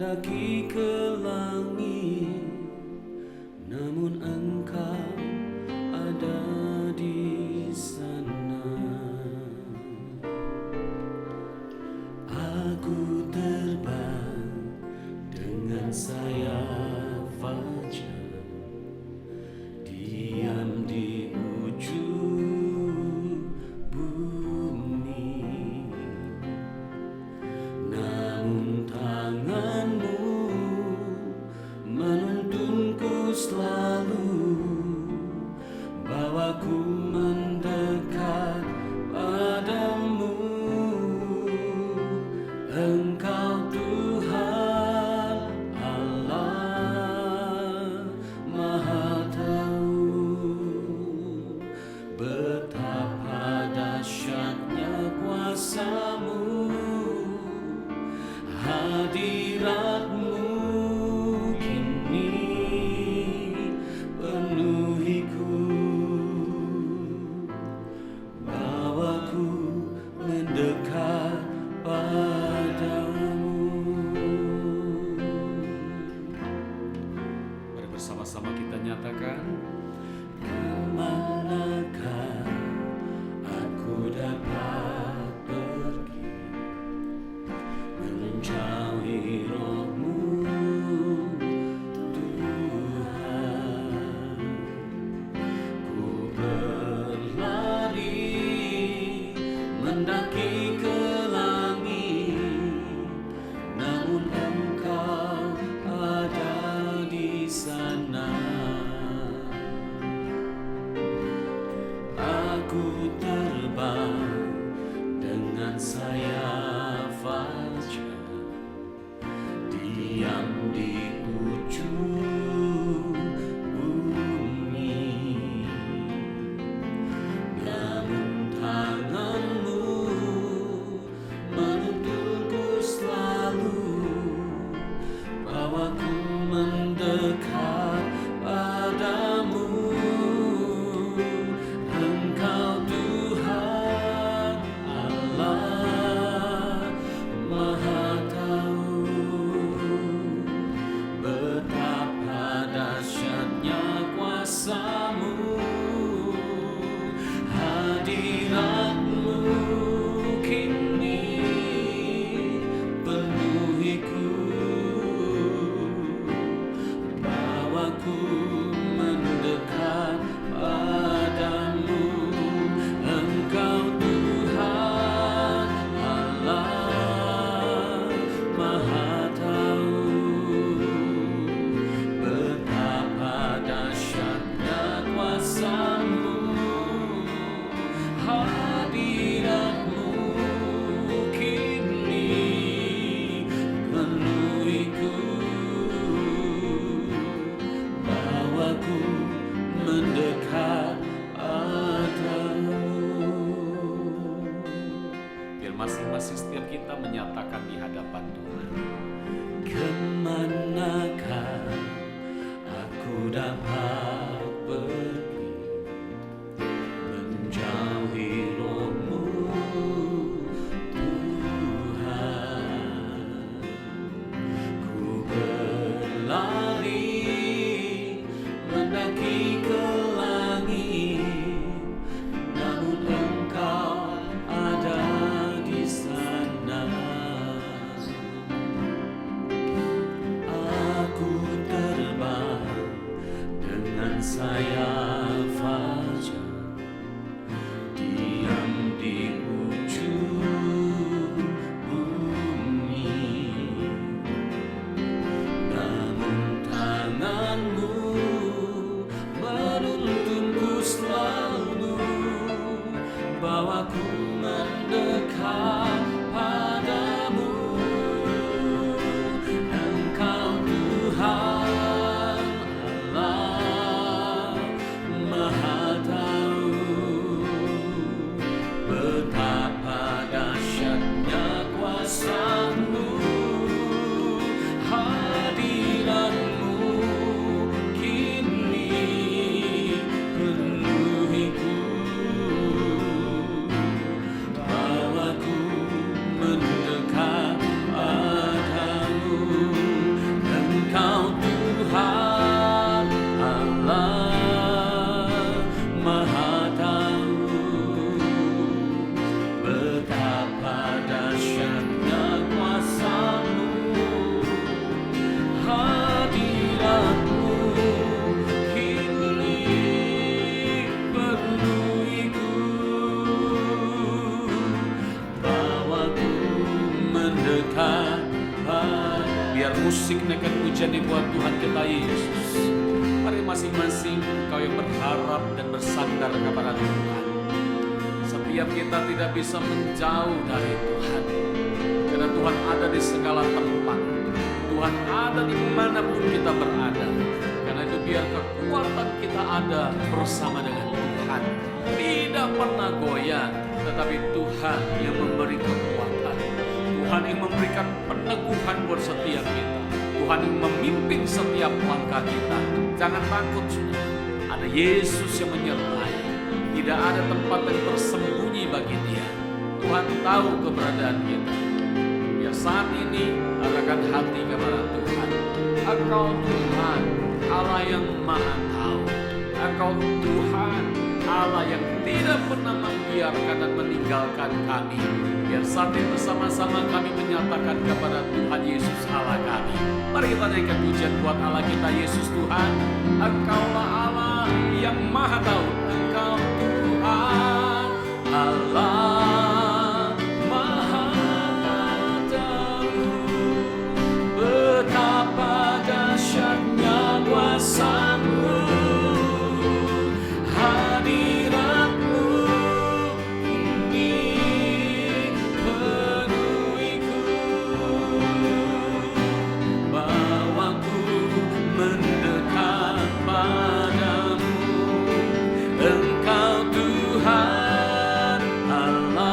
mendaki ke langit, namun Engkau ada di sana. Aku terbang dengan sayap fajar, diam di ujung bumi, namun tanganmu menuntunku selalu, bawaku mendekat padamu. Engkau Tuhan Allah Maha Tahu, betapa dahsyatnya kuasa-Mu, hadirat-Mu kini penuhiku, bawaku mendekat padamu. Mari bersama-sama kita nyatakan, kemanakah aku dapat pergi menjauhi Roh-Mu, Tuhan. Ku berlari mendaki ke langit, namun Engkau ada di sana. Aku terbang dengan sayap fajar, diam di ujung bumi, namun tangan-Mu menuntunku selalu, bawaku mendekat padamu. Engkau Tuhan Allah Maha Tahu, betapa dahsyatnya kuasa-Mu, hadirat-Mu kini penuhiku, bawaku mendekat padamu. Engkau Tuhan Allah Maha Tahu, betapa dahsyatnya kuasa-Mu, hadirat-Mu kini penuhiku, bawaku mendekat padamu. Biar masing-masing setiap kita menyatakan di hadapan Tuhan, kemanakah aku dapat pergi menjauhi Roh-Mu, Tuhan. Ku berlari mendaki ke langit, namun Engkau ada di sana. Aku terbang dengan sayap fajar, diam di ujung bumi, namun tangan-Mu menuntunku selalu, bawaku mendekat padamu. Engkau Tuhan Allah Maha Tahu, betapa dahsyatnya kuasa-Mu, hadirat-Mu kini penuhiku, bawaku mendekat padamu. dahsyatnya kuasa-Mu, hadirat-Mu kini penuhiku, bawaku mendekat. Biar musik naikkan pujian buat Tuhan kita Yesus. Mari masing-masing engkau yang berharap dan bersandar kepada Tuhan. Setiap kita tidak bisa menjauh dari Tuhan, karena Tuhan ada di segala tempat. Tuhan ada dimanapun kita berada. Karena itu biar kekuatan kita ada bersama dengan Tuhan, tidak pernah goyah, tetapi Tuhan yang memberi kekuatan, Tuhan yang memberikan peneguhan buat setiap kita, Tuhan yang memimpin setiap langkah kita. Jangan takut, sudah ada Yesus yang menyertai. Tidak ada tempat yang tersembunyi bagi Dia. Tuhan tahu keberadaan kita. Biar saat ini arahkan hati kepada Tuhan. Engkau Tuhan, Allah yang Maha Tahu. Engkau Tuhan, Allah yang tidak pernah membiarkan dan meninggalkan kami. Biar saat ini bersama-sama kami menyatakan kepada Tuhan Yesus Allah kami. Mari kita naikkan pujian buat Allah kita Yesus Tuhan. Engkaulah Allah yang Maha Tahu. Engkau Tuhan, Allah Maha Tahu. Betapa dahsyatnya kuasa-Mu, hadirat-Mu kini penuhiku, bawaku mendekat padamu. Engkau Tuhan, Allah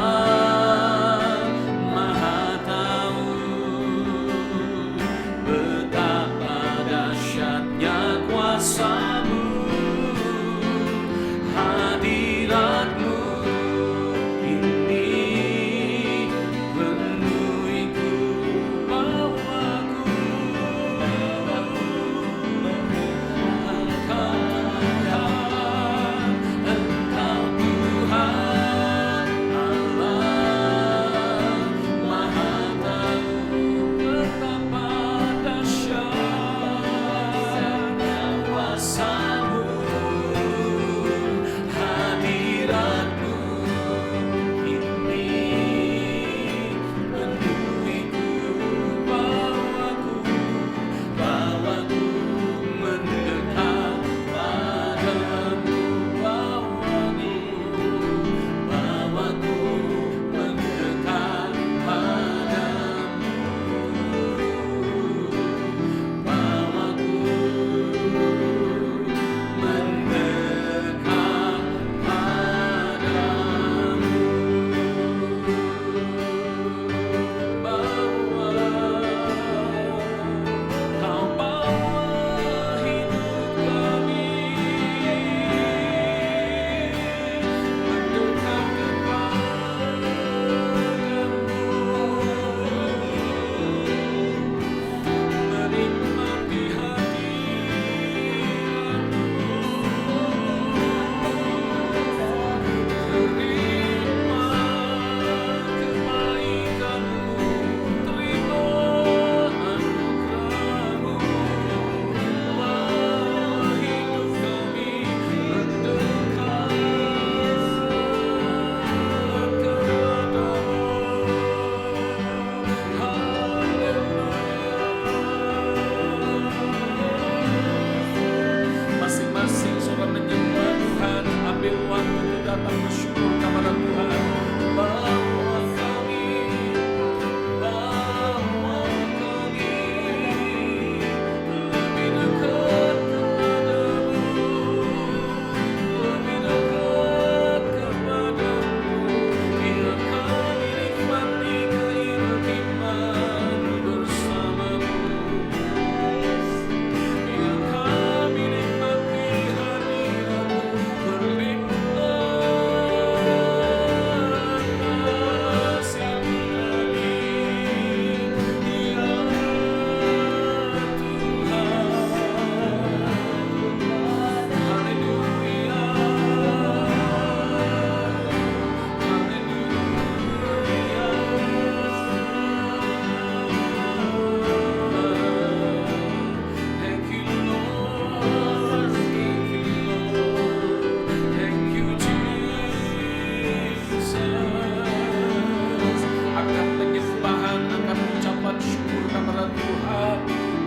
akan penyembahan, akan ucapan syukur kepada Tuhan.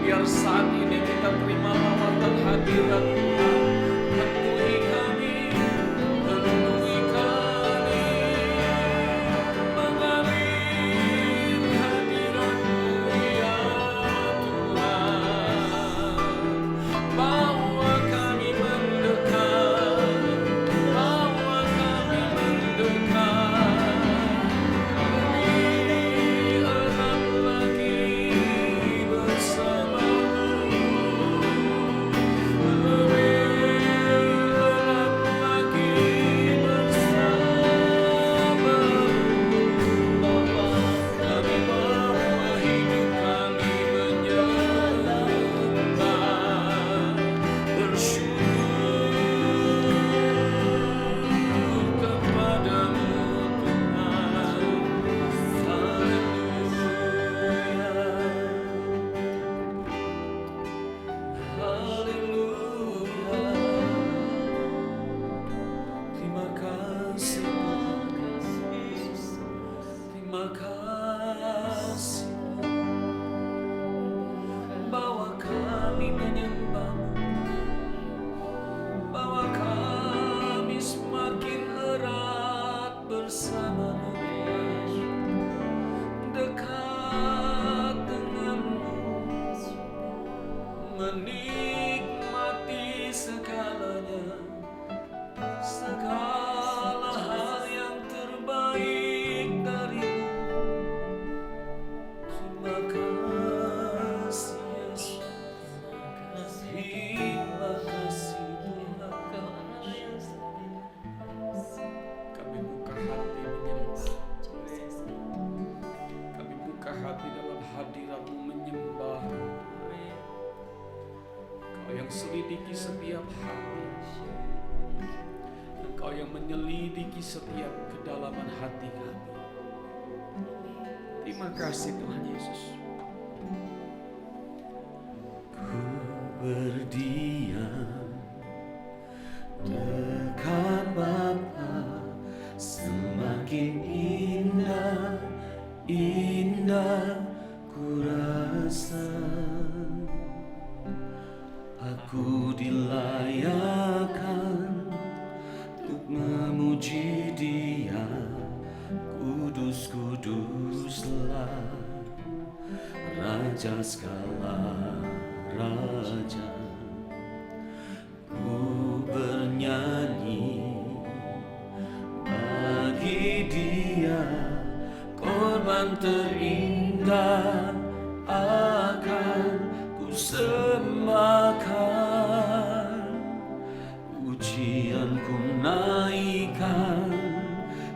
Biar saat ini kita terima lawatan hadirat Tuhan. Penuhi kami, penuhi kami, mengalir hadirat-Mu ya Tuhan. Bawa kami mendekat, bawa kami mendekat, lebih erat lagi bersama-Mu, lebih erat lagi bersama-Mu. Bapa, kami bawa hidup kami menyembah, bersyukur kepadamu Tuhan. Haleluya, terima kasih Yesus, terima kasih. Bawa kami menyembah-Mu, bawa kami semakin erat bersama-Mu, dekat dengan-Mu, menikmati segalanya, segala hal yang terbaik dari-Mu. Terima kasih Yesus, terima kasih Tuhan. Kami buka hati menyembah, kami buka hati dalam hadirat-Mu menyembah. Kau yang selidiki setiap hati, Engkau yang menyelidiki setiap kedalaman hati kami. Terima kasih Tuhan Yesus. Ku berdiam dekat Bapa, semakin indah, indah ku rasa. Aku dilayakan untuk memuji Dia, kudus kuduslah Raja segala raja. Ku bernyanyi bagi Dia, korban terindah akan ku sembahkan. Pujianku naikkan,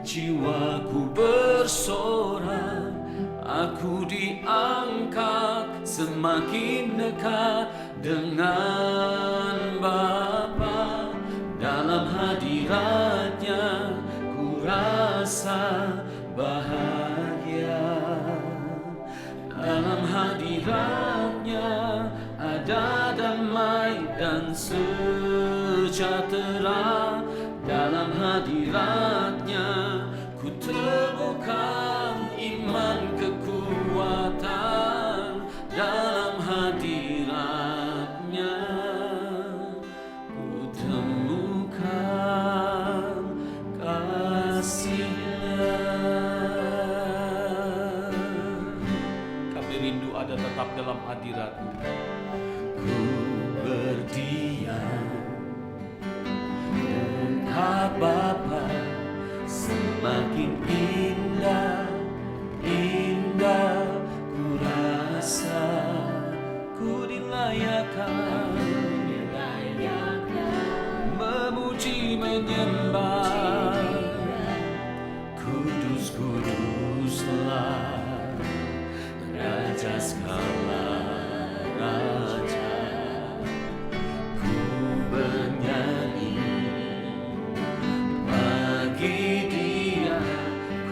jiwaku bersorak, aku diangkat semakin dekat dengan Bapa. Dalam hadirat-Nya ku rasa bahagia. Dalam hadirat-Nya ada damai dan sejahtera. Dalam hadirat-Nya ku temukan iman kekuatan. Dalam hadirat-Nya ku temukan kasih-Nya. Kami rindu ada tetap dalam hadirat-Mu. Ku berdiam dekat Bapa, semakin indah, indah ku rasa. Ku dilayakan memuji menyembah, kudus kuduslah Raja segala raja. Ku bernyanyi bagi Dia,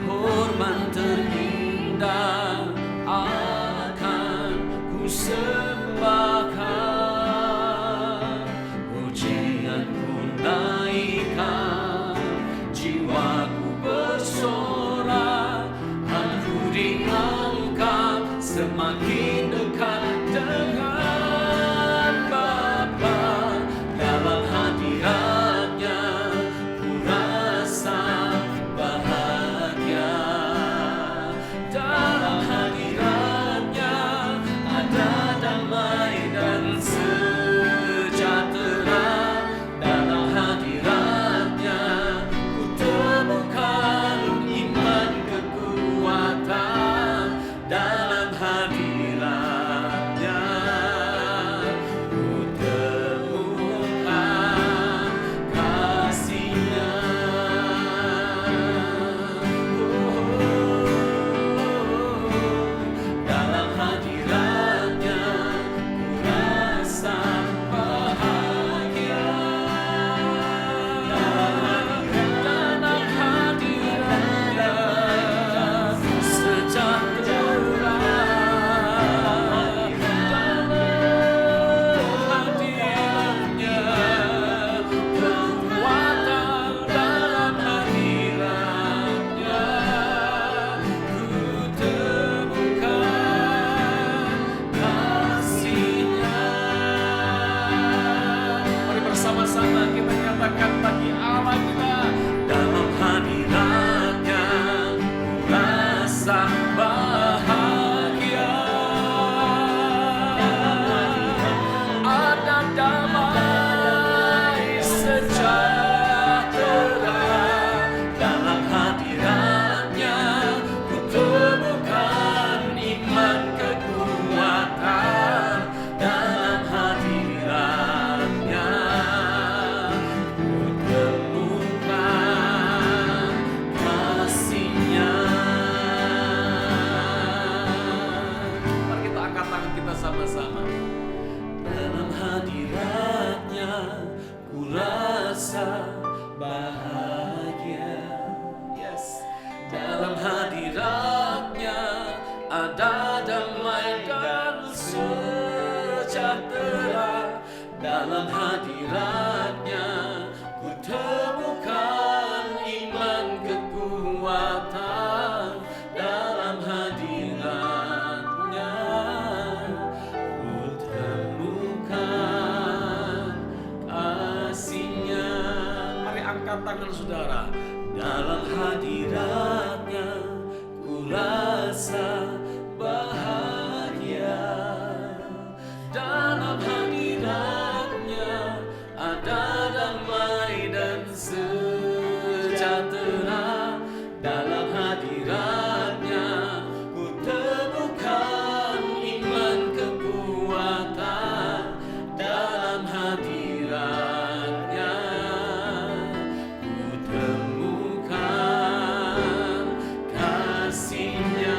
korban terindah akan ku sembahkan. Pujianku naikkan, jiwaku bersorak, aku di semakin dekat dengan Bapa. Dalam hadiratnya ku rasa bahagia. Dalam hadiratnya ada damai dan sejahtera. Dalam hadiratnya ku temukan iman kekuatan. Dalam hadiratnya ku temukan kasih-Nya. Dalam hadiratnya ku rasa bahagia. Dalam hadiratnya sejahtera. Dalam hadiratnya kekuatan. Dalam hadiratnya ku temukan kasih-Nya. Mari bersama-sama kita nyatakan bagi Allah kita. Dalam hadiratnya ku rasa bahagia. Ada damai sejahtera. Dalam hadiratnya ku temukan iman kekuatan. Dalam hadiratnya ku temukan kasih-Nya. Mari kita angkat tangan kita sama-sama. Dalam hadiratnya ku rasa bahagia. Yes. Dalam hadiratnya ada damai dan sejahtera. Dalam hadiratnya ku temukan iman kekuatan. Dalam hadiratnya ku temukan kasih-Nya. Mari angkat tangan saudara. Dalam hadiratnya ku rasa bahagia. Dalam hadiratnya ada damai dan sejahtera. Dalam hadiratnya ku temukan iman kekuatan. Dalam hadiratnya ku temukan kasih-Nya.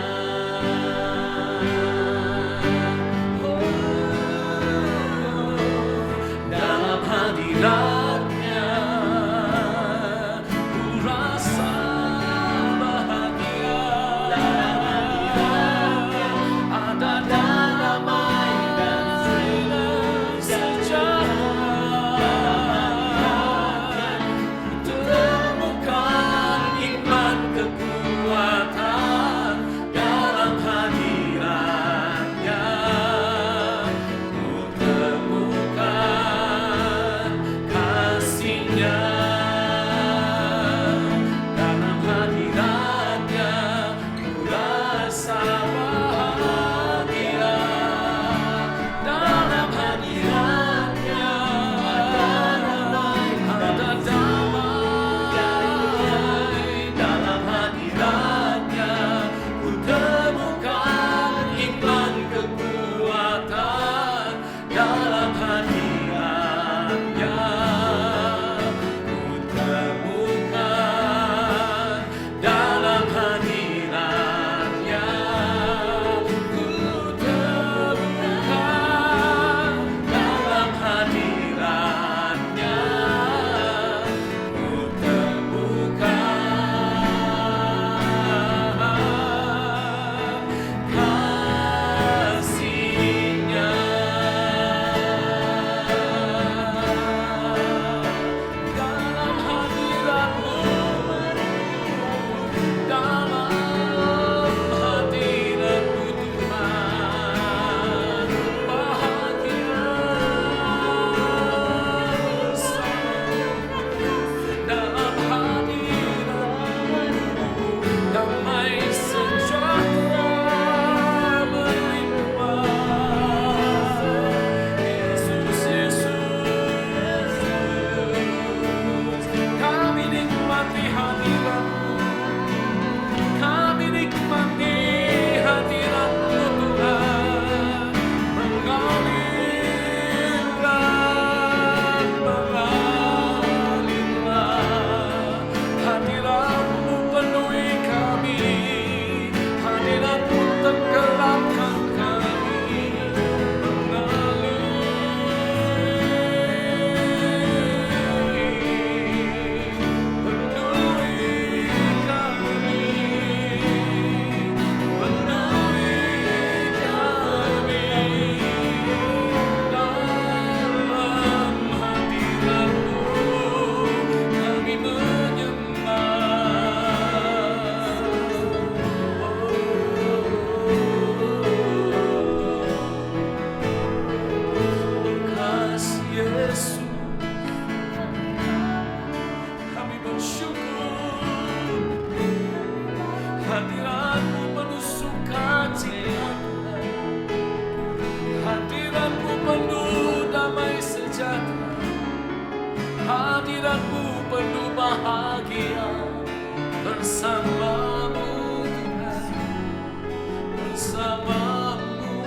bersamamu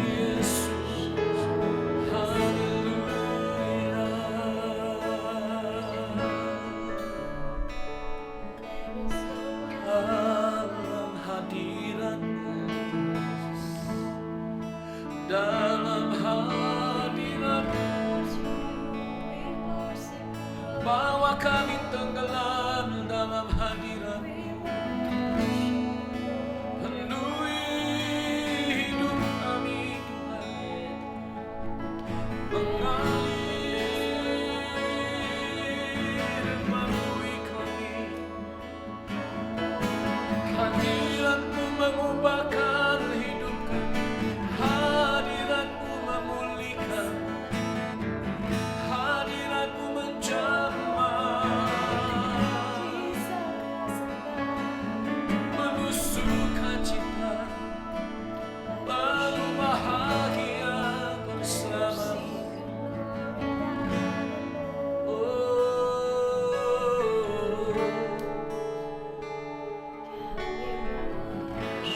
Yesus. Haleluya. Dalam hadirat-Mu, dalam hadirat-Mu, bawa kami tenggelam dalam hadirat-Mu. Penuhi hidup kami Tuhan, mengalir melalui kami. Hadirat-Mu mengubahkan hidup kami, hadirat-Mu memulihkan, hadirat-Mu menjamah, menusukkan cita, baru bahagia bersamamu.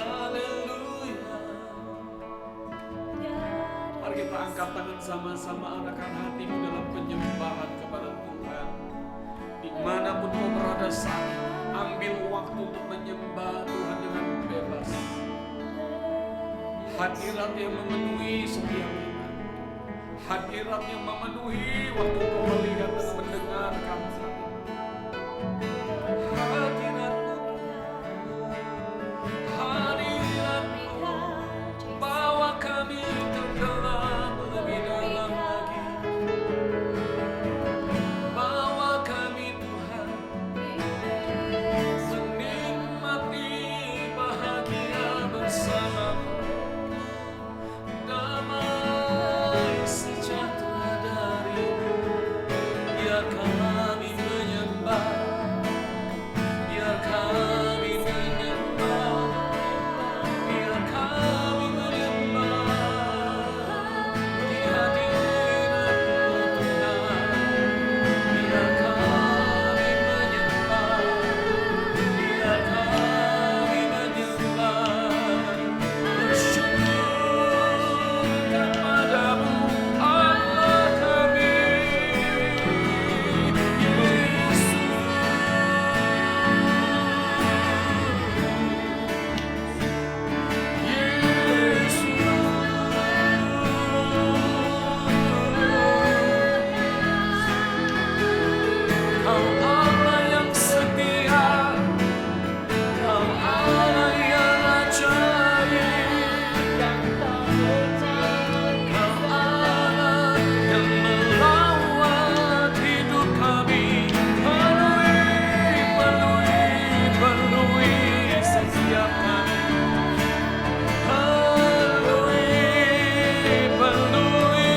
Haleluya. Mari kita angkat tangan sama-sama, arahkan hatimu dalam penyembahan kepada Tuhan. Dimanapun kau berada saat ini, ambil waktu untuk menyembah Tuhan dengan bebas. Hadirat yang memenuhi setiap kita, hadirat yang memenuhi waktu kau melihat dan mendengar kami saat ini. Hadirat-Mu, hadirat-Mu, bawa kami tenggelam lebih dalam lagi. Bawa kami Tuhan menikmati bahagia bersamamu. Damai sejahtera dari-Mu, biar kami menyembah, biar kami menyembah, biar kami menyembah di hadirat-Mu Tuhan. Biar kami menyembah, biar kami menyembah, bersyukur kepadamu Allah kami, Yesus. Kau Allah yang setia, Kau Allah yang ajaib, Kau Allah yang melawat hidup kami. Penuhi setiap kami. Penuhi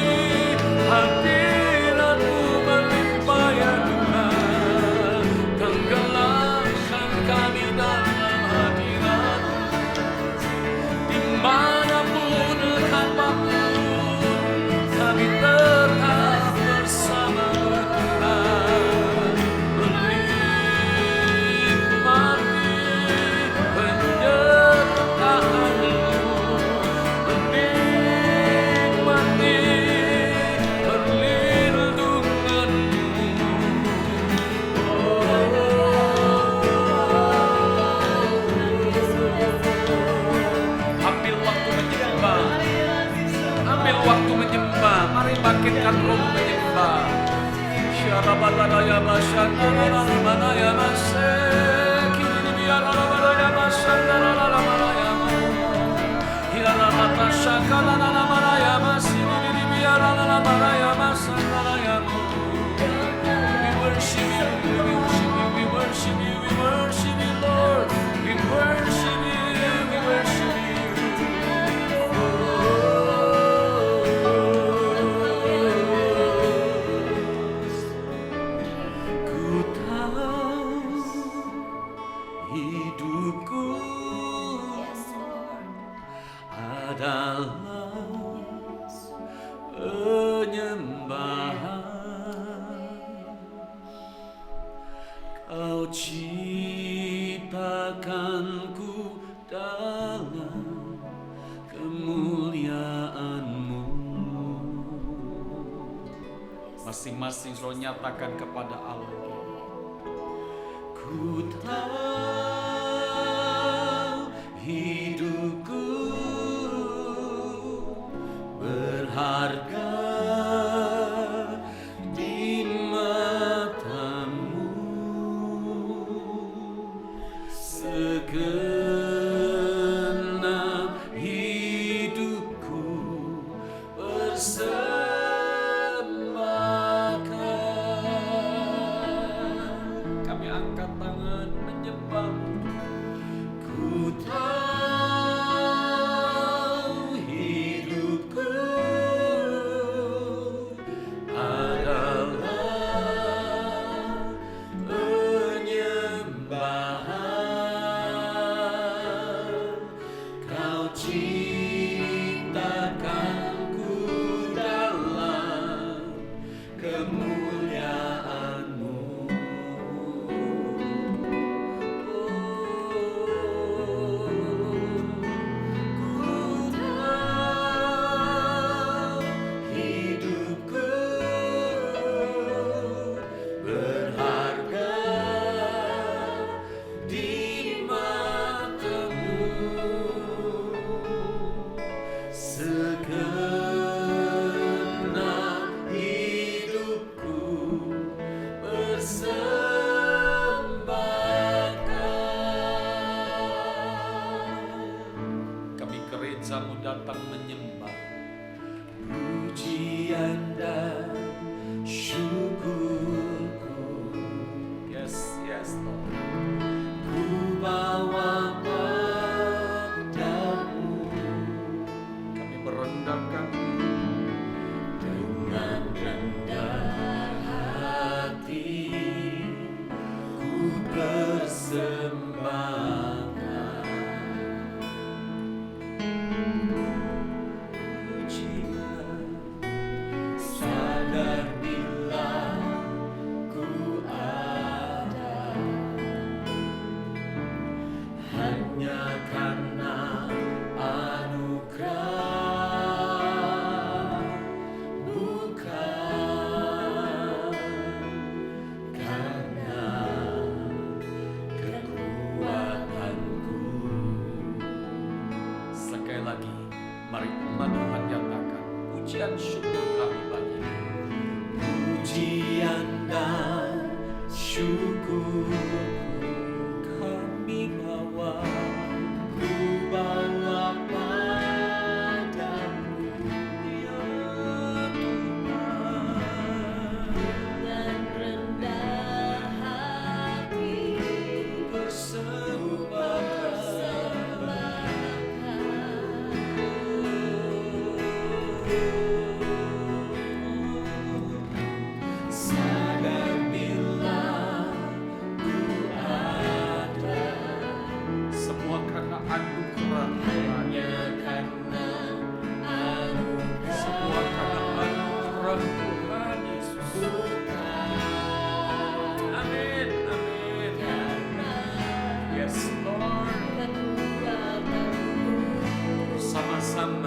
hadirat-Mu melimpah ya Tuhan. Tenggelamkan kami dalam hadirat-Mu, dimanapun apapun kami tetap bersama Tuhan, menikmati penyertaan-Mu, menikmati perlindungan-Mu. Ambil waktu menyembah, ambil waktu menyembah. Mari bangkitkan roh menyembah. Syarabaladaya masyandalalamana maseki, biarabalaya masyandalalamana hiaramata syakalalamana masini, biarabalaya masyandalaya. We worship you, we worship you, we worship you, we worship you, Lord. We worship you, we worship you. Ku tahu hidupku adalah penyembahan. Kau ciptakanku dalam Masing-masing suruh nyatakan kepada Allah. Ku tahu hidupku berharga di matamu, segenap hidupku persembahkan. Kami angkat tangan menyembah-Mu. Ku tahu hidupku adalah penyembahan. Kau ciptakanku dalam kemuliaan-Mu. Hidupku berharga di matamu, segenap hidupku persembahkan. Kami gereja-Mu datang menyembah. Pujian dan syukurku, yes, yes, Lord, ku bawa padamu. Kami merendahkan dengan rendah hati, ku persembahkan. Sadar bila ku ada hanya karena anugerah, bukan karena kekuatanku. Sekali lagi, mari umat Tuhan nyatakan pujian syukur kami bagi-Mu. Pujian dan syukur kami bawa, ku bawa padamu, ya Tuhan. Dan rendah hati Sadar bila ku ada, semua karena anugerah, hanya karena anugerah, semua karena anugerah Tuhan Yesus. Amin, amin. karena Yes, Lord. kekuatanmu. Sama-sama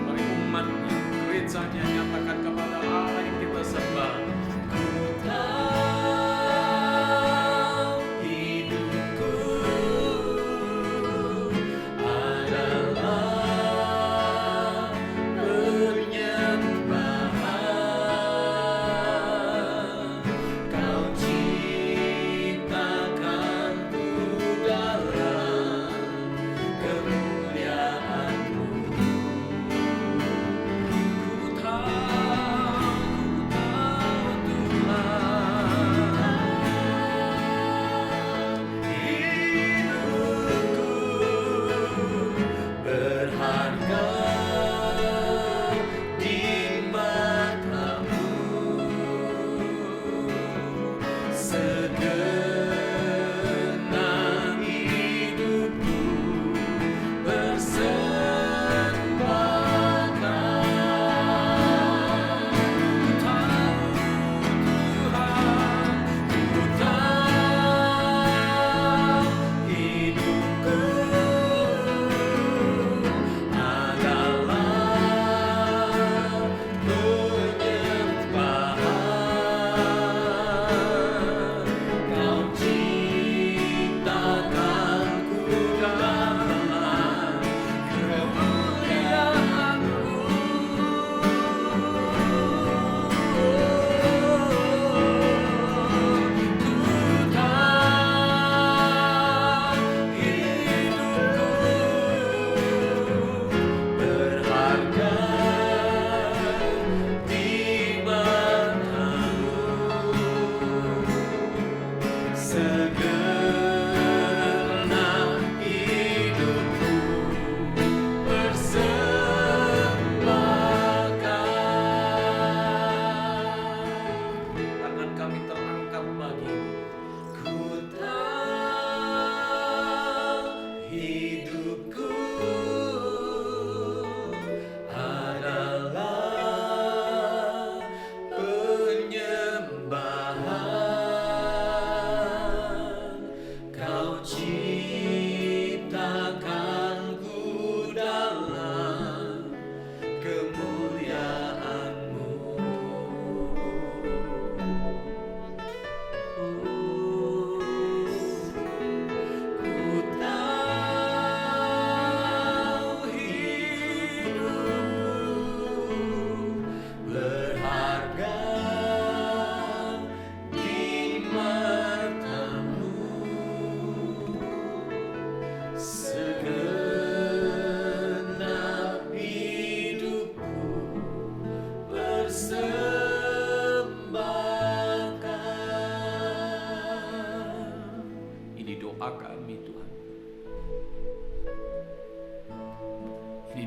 mari umatnya, gerejanya nyatakan kepada Allah yang kita sembah. Ku tahu hidupku adalah penyembahan. Kau ciptakanku dalam kemuliaan-Mu.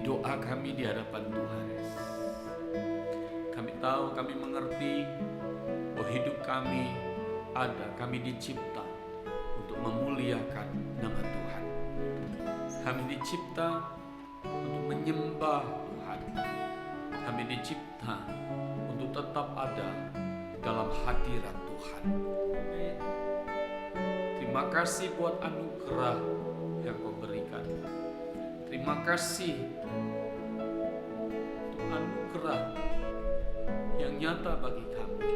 doa kami di hadapan Tuhan. Kami tahu, kami mengerti bahwa hidup kami kami dicipta untuk memuliakan nama Tuhan. Kami dicipta untuk menyembah Tuhan. Kami dicipta untuk tetap ada dalam hadirat Tuhan. Terima kasih buat anugerah yang Kau berikan. Terima kasih untuk anugerah yang nyata bagi kami.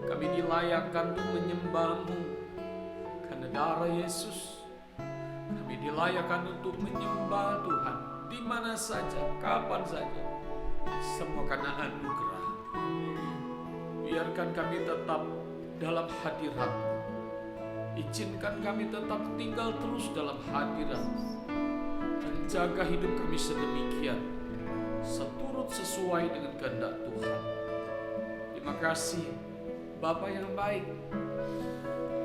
Kami dilayakkan untuk menyembah-Mu karena darah Yesus. Kami dilayakkan untuk menyembah Tuhan di mana saja, kapan saja. Semua karena anugerah. Biarkan kami tetap dalam hadirat. Izinkan kami tetap tinggal terus dalam hadirat. Dan jaga hidup kami sedemikian, seturut sesuai dengan kehendak Tuhan. Terima kasih Bapa yang baik.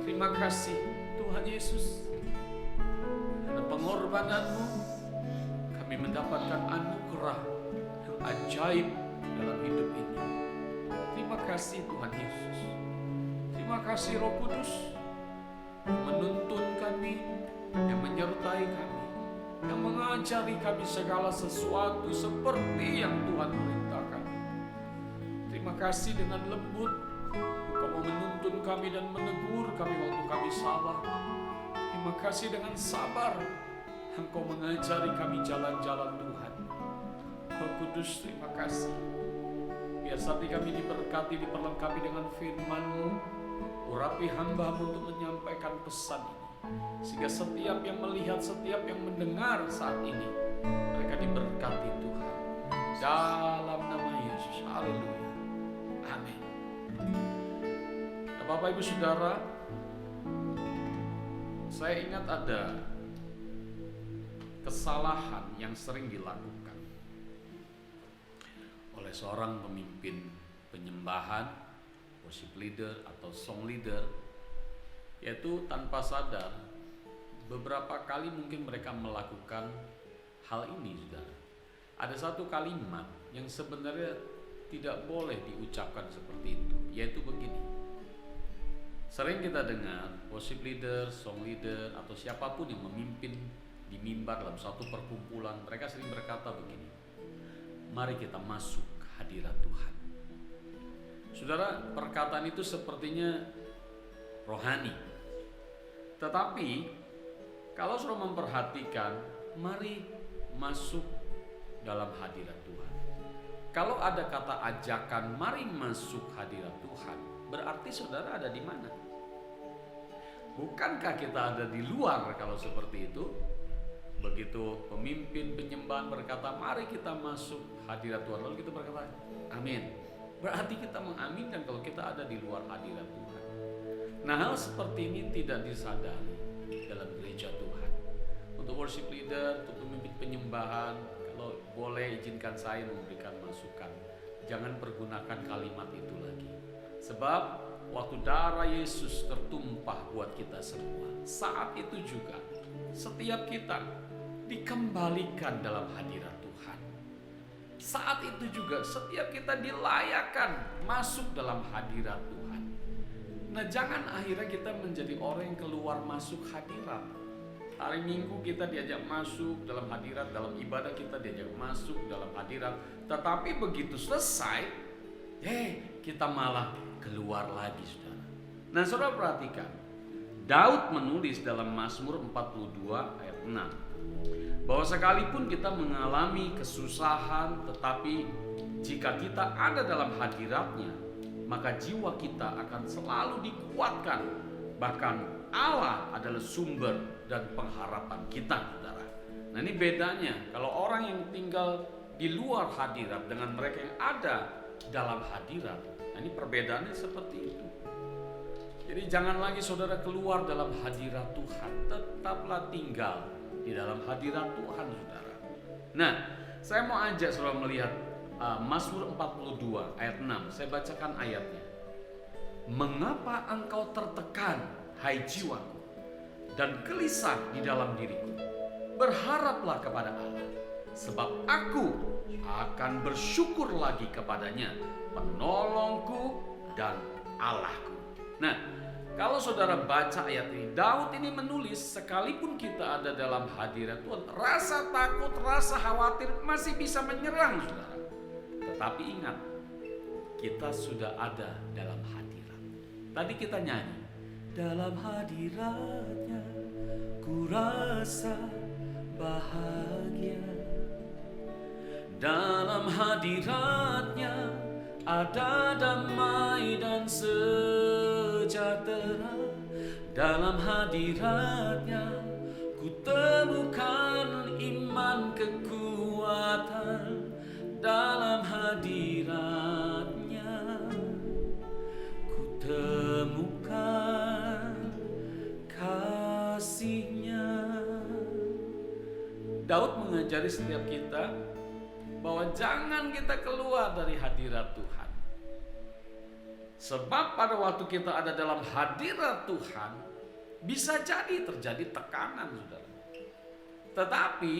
Terima kasih Tuhan Yesus. Karena pengorbanan-Mu, kami mendapatkan anugerah yang ajaib dalam hidup ini. Terima kasih Tuhan Yesus. Terima kasih Roh Kudus yang menuntun kami, yang menyertai kami, yang mengajari kami segala sesuatu seperti yang Tuhan perintahkan. Terima kasih dengan lembut Engkau mau menuntun kami dan menegur kami waktu kami salah. Terima kasih dengan sabar Engkau mengajari kami jalan-jalan Tuhan. Roh Kudus, terima kasih. Biar saat ini kami diberkati, diperlengkapi dengan firman-Mu. Urapi hamba-Mu untuk menyampaikan pesan ini. Sehingga setiap yang melihat, setiap yang mendengar saat ini, mereka diberkati Tuhan. Dalam nama Yesus. Haleluya. Amin. Nah, Bapak Ibu Saudara, saya ingat ada kesalahan yang sering dilakukan oleh seorang pemimpin penyembahan, worship leader atau song leader, yaitu tanpa sadar beberapa kali mungkin mereka melakukan hal ini, saudara. Ada satu kalimat yang sebenarnya tidak boleh diucapkan seperti itu, yaitu begini. Sering kita dengar worship leader, song leader atau siapapun yang memimpin di mimbar dalam satu perkumpulan, mereka sering berkata begini, mari kita masuk hadirat Tuhan. Saudara, perkataan itu sepertinya rohani. Tetapi kalau sudah memperhatikan, mari masuk dalam hadirat Tuhan. Kalau ada kata ajakan, mari masuk hadirat Tuhan, berarti saudara ada di mana? Bukankah kita ada di luar kalau seperti itu? Begitu pemimpin penyembahan berkata, mari kita masuk hadirat Tuhan, lalu kita berkata, amin. Berarti kita mengaminkan kalau kita ada di luar hadirat Tuhan. Nah, hal seperti ini tidak disadari dalam gereja Tuhan. Untuk worship leader, untuk pemimpin penyembahan, kalau boleh izinkan saya memberikan masukan, jangan pergunakan kalimat itu lagi. Sebab waktu darah Yesus tertumpah buat kita semua, saat itu juga setiap kita dikembalikan dalam hadirat Tuhan. Saat itu juga setiap kita dilayakkan masuk dalam hadirat Tuhan. Nah, jangan akhirnya kita menjadi orang yang keluar masuk hadirat. Hari Minggu kita diajak masuk dalam hadirat, dalam ibadah kita diajak masuk dalam hadirat, tetapi begitu selesai, kita malah keluar lagi, saudara. Nah, saudara perhatikan, Daud menulis dalam Mazmur 42 ayat 6 bahwa sekalipun kita mengalami kesusahan, tetapi jika kita ada dalam hadiratnya, maka jiwa kita akan selalu dikuatkan. Bahkan Allah adalah sumber dan pengharapan kita, saudara. Nah, ini bedanya kalau orang yang tinggal di luar hadirat dengan mereka yang ada dalam hadirat. Nah, ini perbedaannya seperti itu. Jadi jangan lagi saudara keluar dalam hadirat Tuhan, tetaplah tinggal di dalam hadirat Tuhan, saudara. Nah, saya mau ajak saudara melihat Mazmur 42 ayat 6. Saya bacakan ayatnya. Mengapa engkau tertekan, hai jiwaku, dan gelisah di dalam diriku? Berharaplah kepada Allah, sebab aku akan bersyukur lagi kepadanya, penolongku dan Allahku. Nah, kalau saudara baca ayat ini, Daud ini menulis sekalipun kita ada dalam hadirat Tuhan, rasa takut, rasa khawatir masih bisa menyerang saudara. Tetapi ingat, kita sudah ada dalam hadirat. Tadi kita nyanyi, dalam hadiratnya ku rasa bahagia. Dalam hadiratnya ada damai dan sejahtera. Dalam hadiratnya ku temukan iman kekuatan. Dalam hadiratnya ku temukan kasih-Nya. Daud mengajari setiap kita bahwa jangan kita keluar dari hadirat Tuhan. Sebab pada waktu kita ada dalam hadirat Tuhan, bisa jadi terjadi tekanan, saudara. Tetapi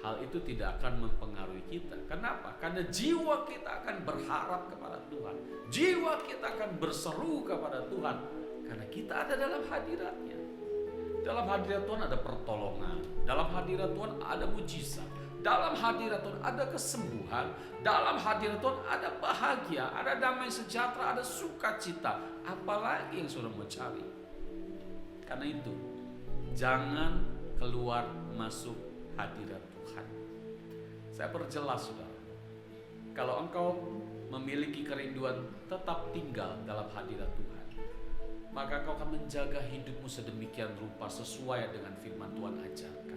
hal itu tidak akan mempengaruhi kita. Kenapa? Karena jiwa kita akan berharap kepada Tuhan. Jiwa kita akan berseru kepada Tuhan. Karena kita ada dalam hadiratnya. Dalam hadirat Tuhan ada pertolongan. Dalam hadirat Tuhan ada mujizat. Dalam hadirat Tuhan ada kesembuhan. Dalam hadirat Tuhan ada bahagia, ada damai sejahtera, ada sukacita. Apalagi yang saudara mau cari? Karena itu, jangan keluar masuk hadirat Tuhan. Saya perjelas saudara, kalau engkau memiliki kerinduan tetap tinggal dalam hadirat Tuhan, maka engkau akan menjaga hidupmu sedemikian rupa sesuai dengan firman Tuhan ajarkan.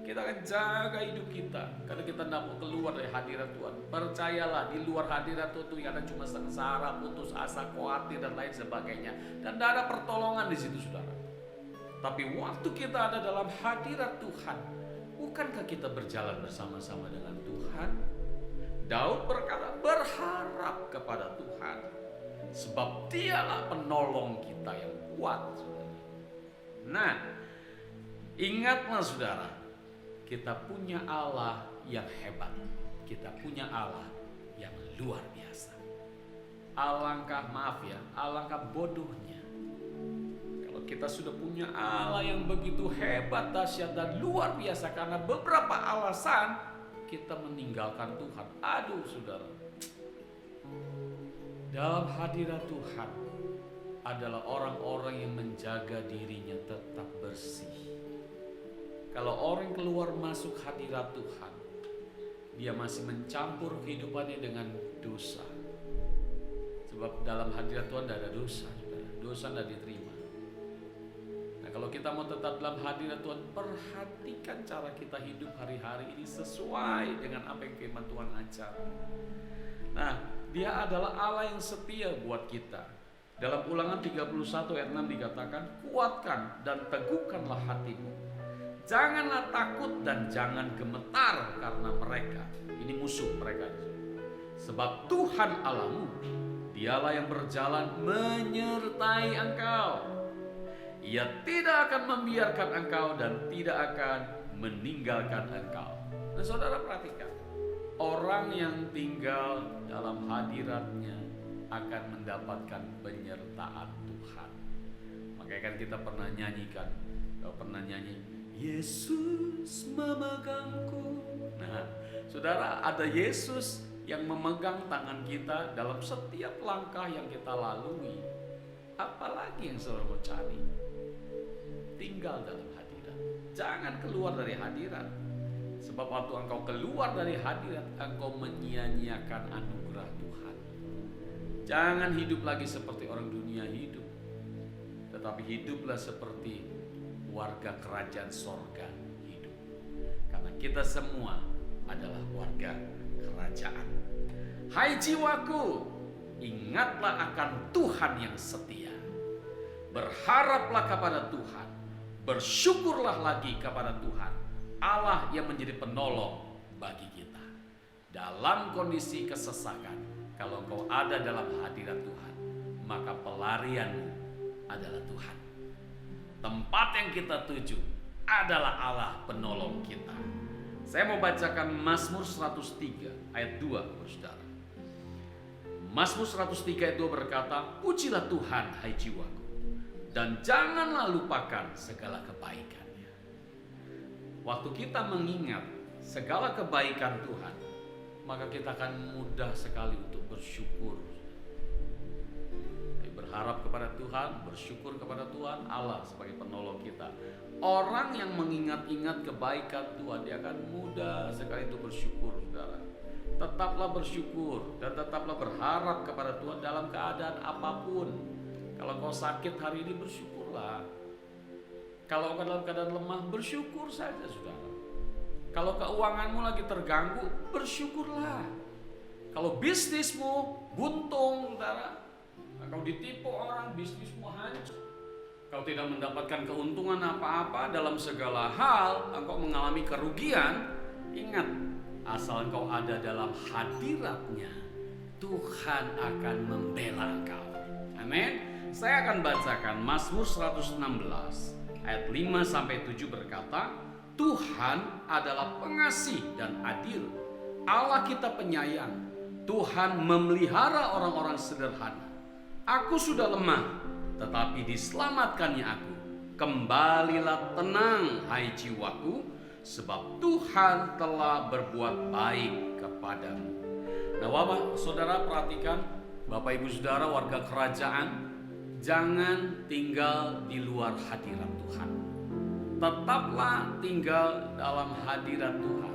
Kita akan jaga hidup kita karena kita tidak mau keluar dari hadirat Tuhan. Percayalah, di luar hadirat Tuhan itu ada cuma sengsara, putus asa, khawatir dan lain sebagainya, dan tidak ada pertolongan di situ saudara. Tapi waktu kita ada dalam hadirat Tuhan, bukankah kita berjalan bersama-sama dengan Tuhan? Daud berkata, berharap kepada Tuhan, sebab Dialah penolong kita yang kuat, saudara. Nah, ingatlah saudara, kita punya Allah yang hebat. Kita punya Allah yang luar biasa. Alangkah bodohnya kalau kita sudah punya Allah yang begitu hebat, dahsyat dan luar biasa, karena beberapa alasan kita meninggalkan Tuhan. Aduh saudara, dalam hadirat Tuhan adalah orang-orang yang menjaga dirinya tetap bersih. Kalau orang keluar masuk hadirat Tuhan, dia masih mencampur kehidupannya dengan dosa. Sebab dalam hadirat Tuhan tidak ada dosa, dosa tidak diterima. Nah, kalau kita mau tetap dalam hadirat Tuhan, perhatikan cara kita hidup hari-hari ini sesuai dengan apa yang firman Tuhan ajar. Nah, Dia adalah Allah yang setia buat kita. Dalam Ulangan 31 ayat 6 dikatakan, kuatkan dan teguhkanlah hatimu. Janganlah takut dan jangan gemetar karena mereka. Ini musuh mereka. Sebab Tuhan Allahmu, Dialah yang berjalan menyertai engkau. Ia tidak akan membiarkan engkau dan tidak akan meninggalkan engkau. Nah saudara perhatikan, orang yang tinggal dalam hadiratnya akan mendapatkan penyertaan Tuhan. Makanya kan kita pernah nyanyikan, Yesus memegangku. Nah, saudara, ada Yesus yang memegang tangan kita dalam setiap langkah yang kita lalui. Apalagi yang saudara mau cari? Tinggal dalam hadirat. Jangan keluar dari hadirat. Sebab waktu engkau keluar dari hadirat, engkau menyia-nyiakan anugerah Tuhan. Jangan hidup lagi seperti orang dunia hidup, tetapi hiduplah seperti warga kerajaan sorga hidup. Karena kita semua adalah warga kerajaan. Hai jiwaku, ingatlah akan Tuhan yang setia. Berharaplah kepada Tuhan. Bersyukurlah lagi kepada Tuhan, Allah yang menjadi penolong bagi kita. Dalam kondisi kesesakan, kalau engkau ada dalam hadirat Tuhan, maka pelarianmu adalah Tuhan. Tempat yang kita tuju adalah Allah penolong kita. Saya mau bacakan Mazmur 103 ayat 2, saudara. Mazmur 103 ayat 2 berkata, pujilah Tuhan hai jiwaku, dan janganlah lupakan segala kebaikannya. Waktu kita mengingat segala kebaikan Tuhan, maka kita akan mudah sekali untuk bersyukur. Berharap kepada Tuhan, bersyukur kepada Tuhan Allah sebagai penolong kita. Orang yang mengingat-ingat kebaikan Tuhan, dia akan mudah sekali untuk bersyukur, saudara. Tetaplah bersyukur dan tetaplah berharap kepada Tuhan dalam keadaan apapun. Kalau kau sakit hari ini, bersyukurlah. Kalau kau dalam keadaan lemah, bersyukur saja, saudara. Kalau keuanganmu lagi terganggu, bersyukurlah. Kalau bisnismu buntung, saudara, kau ditipu orang, bisnismu hancur, kau tidak mendapatkan keuntungan apa-apa dalam segala hal, engkau mengalami kerugian, ingat, asal engkau ada dalam hadiratnya, Tuhan akan membela engkau. Amin. Saya akan bacakan Mazmur 116 ayat 5-7 berkata, Tuhan adalah pengasih dan adil, Allah kita penyayang, Tuhan memelihara orang-orang sederhana. Aku sudah lemah, tetapi diselamatkannya aku. Kembalilah tenang, hai jiwaku, sebab Tuhan telah berbuat baik kepadamu. Nah, Bapak, Saudara perhatikan, Bapak Ibu Saudara warga kerajaan, jangan tinggal di luar hadirat Tuhan. Tetaplah tinggal dalam hadirat Tuhan.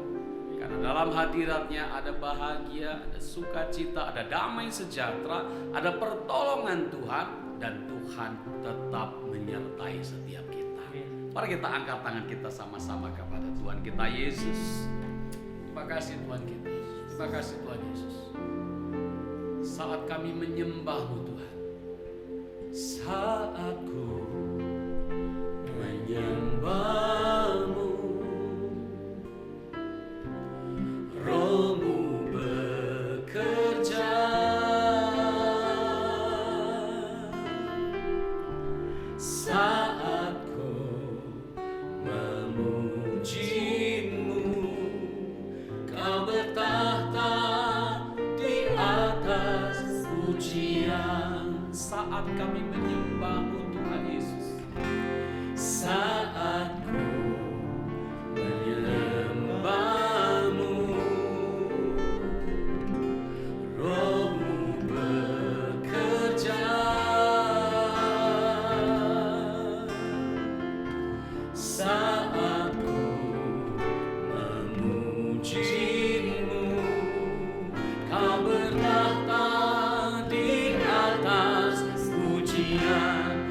Karena dalam hadiratnya ada bahagia, ada sukacita, ada damai sejahtera, ada pertolongan Tuhan, dan Tuhan tetap menyertai setiap kita. Mari kita angkat tangan kita sama-sama kepada Tuhan kita Yesus. Terima kasih Tuhan kita. Terima kasih Tuhan Yesus. Saat kami menyembah-Mu Tuhan, saat ku menyembah-Mu, Roh-Mu bekerja, saat ku memuji-Mu, Kau bertahta di atas pujian. Saat kami menyembah-Mu Tuhan Yesus, saat ku menyembah-Mu, Roh-Mu bekerja, saat ku memuji-Mu, Kau bertahta di atas pujian.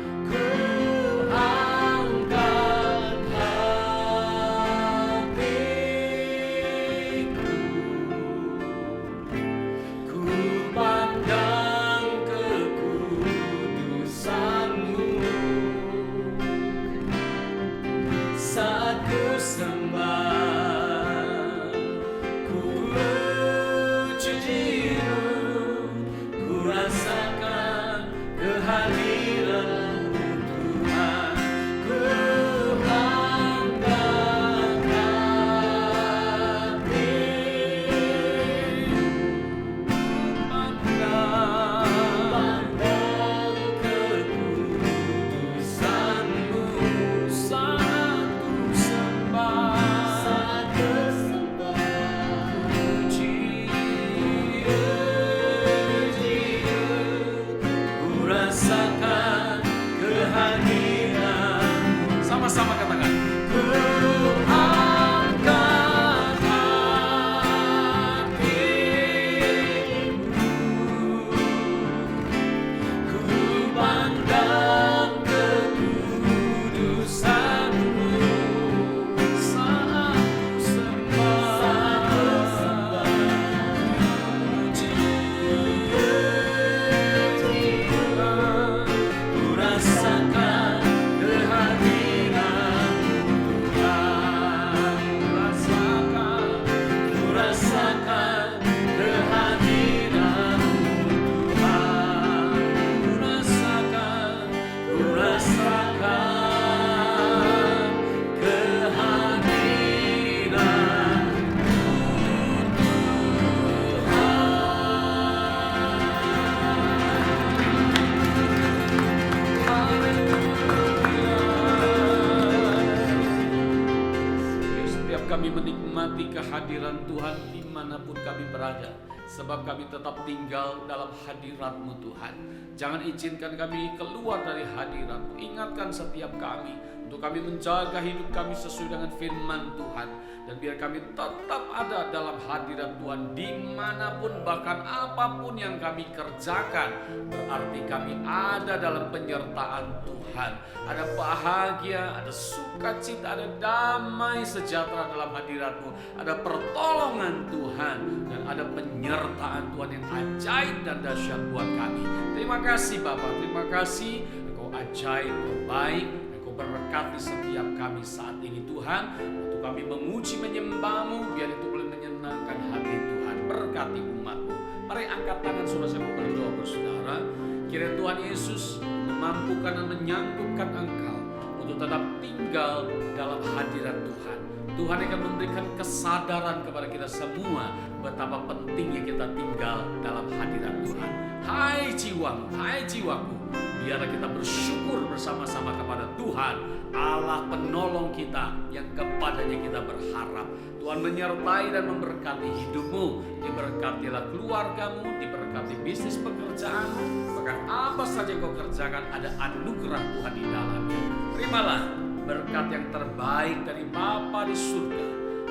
menikmati kehadiran Tuhan dimanapun kami berada, sebab kami tetap tinggal dalam hadirat-Mu Tuhan. Jangan izinkan kami keluar dari hadirat-Mu. Ingatkan setiap kami untuk kami menjaga hidup kami sesuai dengan firman Tuhan. Dan biar kami tetap ada dalam hadirat Tuhan dimanapun, bahkan apapun yang kami kerjakan, berarti kami ada dalam penyertaan Tuhan. Ada bahagia, ada sukacita, ada damai sejahtera dalam hadirat-Mu. Ada pertolongan Tuhan dan ada penyertaan Tuhan yang ajaib dan dahsyat buat kami. Terima kasih Bapa, terima kasih. Engkau ajaib, Engkau baik, Engkau berkati setiap kami saat ini Tuhan. Untuk kami memuji menyembah-Mu, biar itu boleh menyenangkan hati Tuhan. Berkati umat-Mu. Mari angkat tangan saudara, saya mau berdoa bersaudara. Kiranya Tuhan Yesus memampukan dan menyanggupkan engkau untuk tetap tinggal dalam hadirat Tuhan. Tuhan akan memberikan kesadaran kepada kita semua betapa pentingnya kita tinggal dalam hadirat Tuhan. Hai jiwamu, hai jiwaku, biarlah kita bersyukur bersama-sama kepada Tuhan, Allah penolong kita yang kepadanya kita berharap. Tuhan menyertai dan memberkati hidupmu, diberkatilah keluargamu, diberkati bisnis pekerjaanmu, bahkan apa saja yang kau kerjakan ada anugerah Tuhan di dalamnya. Terimalah berkat yang terbaik dari Bapa di surga,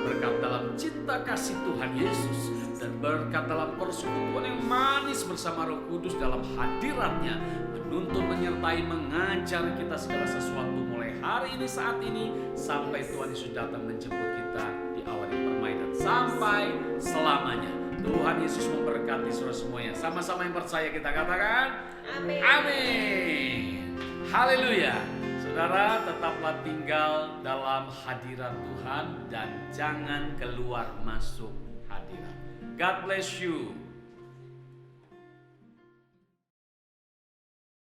berkat dalam cinta kasih Tuhan Yesus, dan berkat dalam persekutuan yang manis bersama Roh Kudus dalam hadiratnya, menuntun, menyertai, mengajar kita segala sesuatu mulai hari ini, saat ini, sampai Tuhan Yesus datang menjemput kita di awal permainan sampai selamanya. Tuhan Yesus memberkati saudara semuanya. Sama-sama yang percaya kita katakan Amin. Amin. Haleluya. Saudara, tetaplah tinggal dalam hadirat Tuhan dan jangan keluar masuk hadirat. God bless you.